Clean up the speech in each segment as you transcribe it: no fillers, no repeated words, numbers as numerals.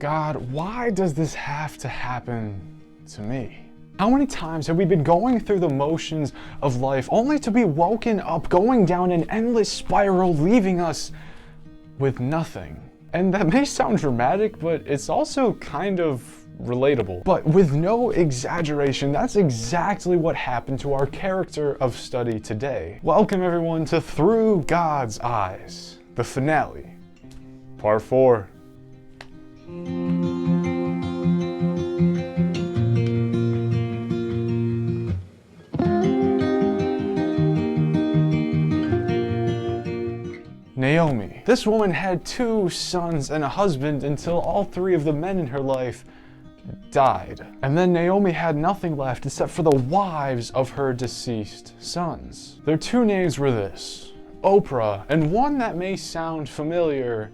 God, why does this have to happen to me? How many times have we been going through the motions of life only to be woken up, going down an endless spiral, leaving us with nothing? And that may sound dramatic, but it's also kind of relatable. But with no exaggeration, that's exactly what happened to our character of study today. Welcome everyone to Through God's Eyes, the finale, part 4. Naomi. This woman had 2 sons and a husband until all 3 of the men in her life died. And then Naomi had nothing left except for the wives of her deceased sons. Their 2 names were this: Oprah, and one that may sound familiar,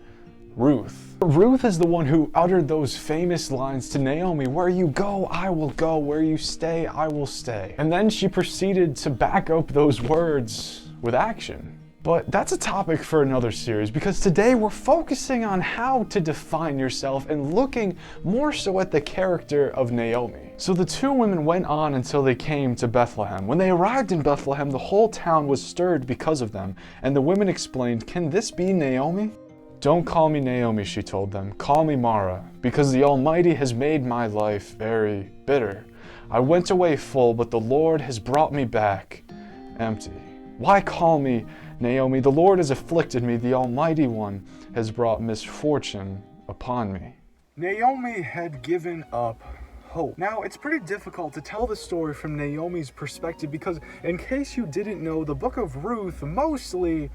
Ruth. Ruth is the one who uttered those famous lines to Naomi, "Where you go, I will go. Where you stay, I will stay." And then she proceeded to back up those words with action. But that's a topic for another series, because today we're focusing on how to define yourself and looking more so at the character of Naomi. So the 2 women went on until they came to Bethlehem. When they arrived in Bethlehem, the whole town was stirred because of them, and the women explained, "Can this be Naomi?" "Don't call me Naomi," she told them. "Call me Mara, because the Almighty has made my life very bitter. I went away full, but the Lord has brought me back empty. Why call me Naomi? The Lord has afflicted me. The Almighty One has brought misfortune upon me." Naomi had given up hope. Now, it's pretty difficult to tell the story from Naomi's perspective because, in case you didn't know, the book of Ruth mostly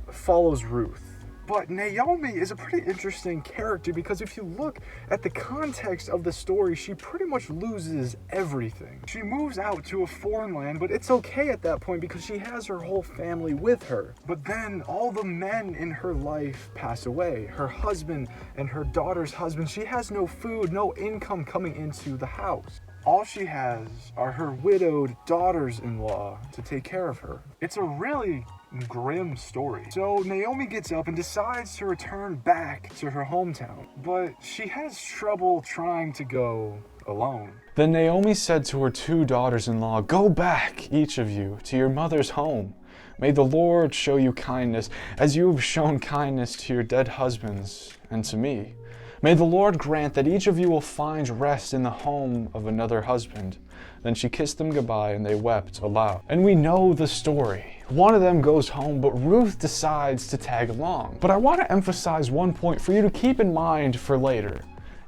follows Ruth. But Naomi is a pretty interesting character because if you look at the context of the story, she pretty much loses everything. She moves out to a foreign land, but it's okay at that point because she has her whole family with her. But then all the men in her life pass away. Her husband and her daughter's husband. She has no food, no income coming into the house. All she has are her widowed daughters-in-law to take care of her. It's a really grim story. So Naomi gets up and decides to return back to her hometown, but she has trouble trying to go alone. Then Naomi said to her 2 daughters-in-law, "Go back, each of you, to your mother's home. May the Lord show you kindness, as you have shown kindness to your dead husbands and to me. May the Lord grant that each of you will find rest in the home of another husband." Then she kissed them goodbye and they wept aloud. And we know the story. One of them goes home, but Ruth decides to tag along. But I want to emphasize one point for you to keep in mind for later.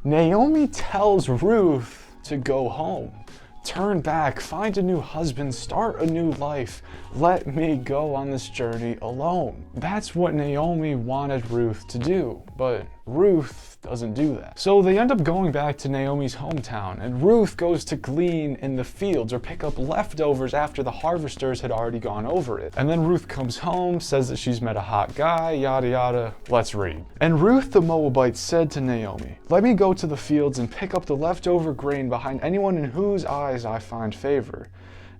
Naomi tells Ruth to go home. Turn back, find a new husband, start a new life. Let me go on this journey alone. That's what Naomi wanted Ruth to do, but Ruth doesn't do that. So they end up going back to Naomi's hometown, and Ruth goes to glean in the fields or pick up leftovers after the harvesters had already gone over it. And then Ruth comes home, says that she's met a hot guy, yada yada. Let's read. "And Ruth the Moabite said to Naomi, 'Let me go to the fields and pick up the leftover grain behind anyone in whose eyes I find favor.'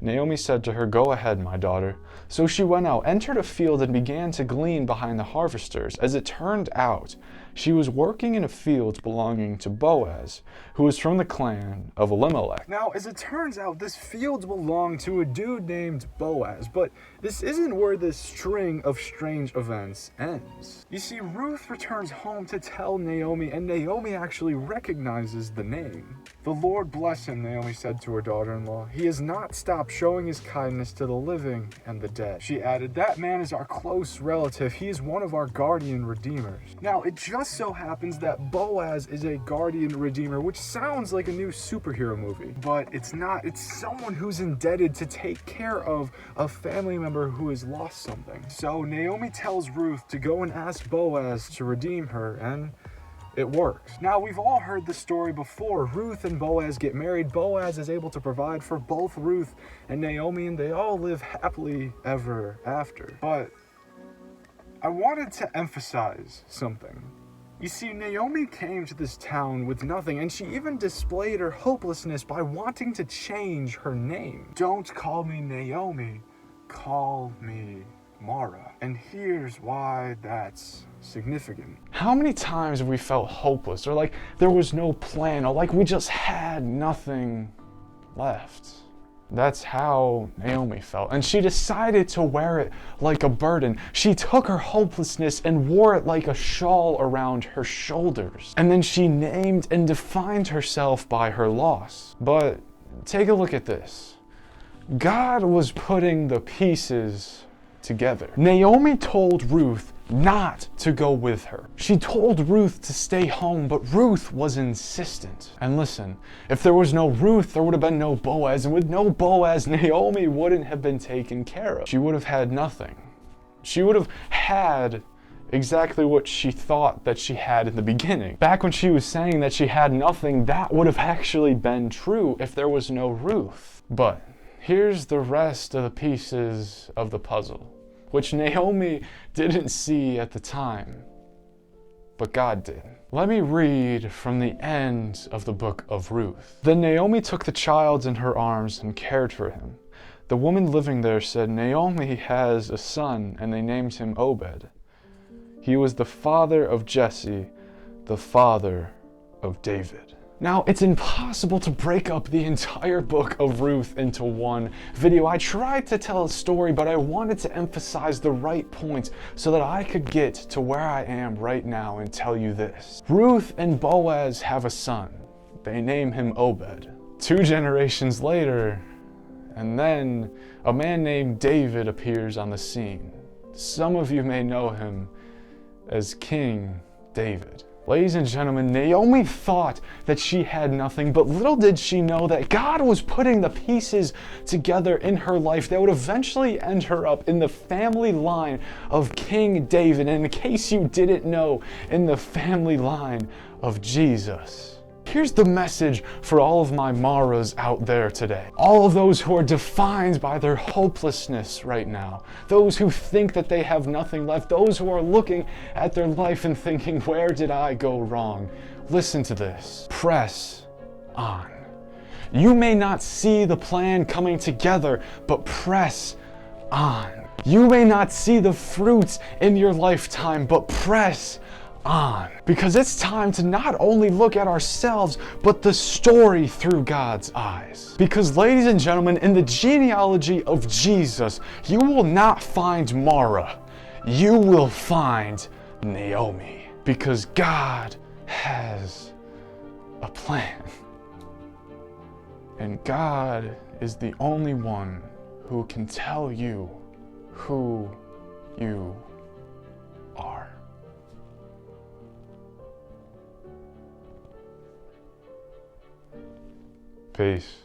Naomi said to her, 'Go ahead, my daughter.' So she went out, entered a field, and began to glean behind the harvesters. As it turned out, she was working in a field belonging to Boaz, who was from the clan of Elimelech." Now, as it turns out, this field belonged to a dude named Boaz, but this isn't where this string of strange events ends. You see, Ruth returns home to tell Naomi, and Naomi actually recognizes the name. "The Lord bless him," Naomi said to her daughter-in-law. "He has not stopped showing his kindness to the living and the dead." She added, "That man is our close relative. He is one of our guardian redeemers." Now, it just so happens that Boaz is a guardian redeemer, which sounds like a new superhero movie, but it's not. It's someone who's indebted to take care of a family member who has lost something. So Naomi tells Ruth to go and ask Boaz to redeem her, and it works. Now, we've all heard the story before. Ruth and Boaz get married. Boaz is able to provide for both Ruth and Naomi, and they all live happily ever after. But I wanted to emphasize something. You see, Naomi came to this town with nothing, and she even displayed her hopelessness by wanting to change her name. "Don't call me Naomi, call me Mara. And here's why that's significant. How many times have we felt hopeless, or like there was no plan, or like we just had nothing left? That's how Naomi felt, and she decided to wear it like a burden. She took her hopelessness and wore it like a shawl around her shoulders. And then she named and defined herself by her loss. But take a look at this. God was putting the pieces together. Naomi told Ruth not to go with her. She told Ruth to stay home, but Ruth was insistent. And listen, if there was no Ruth, there would have been no Boaz, and with no Boaz, Naomi wouldn't have been taken care of. She would have had nothing. She would have had exactly what she thought that she had in the beginning. Back when she was saying that she had nothing, that would have actually been true if there was no Ruth. But here's the rest of the pieces of the puzzle, which Naomi didn't see at the time, but God did. Let me read from the end of the book of Ruth. Then Naomi took the child in her arms and cared for him. The woman living there said, "Naomi has a son," and they named him Obed. He was the father of Jesse, the father of David. Now, it's impossible to break up the entire book of Ruth into one video. I tried to tell a story, but I wanted to emphasize the right points so that I could get to where I am right now and tell you this. Ruth and Boaz have a son. They name him Obed. 2 generations later, and then a man named David appears on the scene. Some of you may know him as King David. Ladies and gentlemen, Naomi thought that she had nothing, but little did she know that God was putting the pieces together in her life that would eventually end her up in the family line of King David, and in case you didn't know, in the family line of Jesus. Here's the message for all of my Maras out there today. All of those who are defined by their hopelessness right now. Those who think that they have nothing left. Those who are looking at their life and thinking, where did I go wrong? Listen to this. Press on. You may not see the plan coming together, but press on. You may not see the fruits in your lifetime, but press on. Because it's time to not only look at ourselves, but the story through God's eyes. Because, ladies and gentlemen, in the genealogy of Jesus, you will not find Mara. You will find Naomi. Because God has a plan. And God is the only one who can tell you who you are. Peace.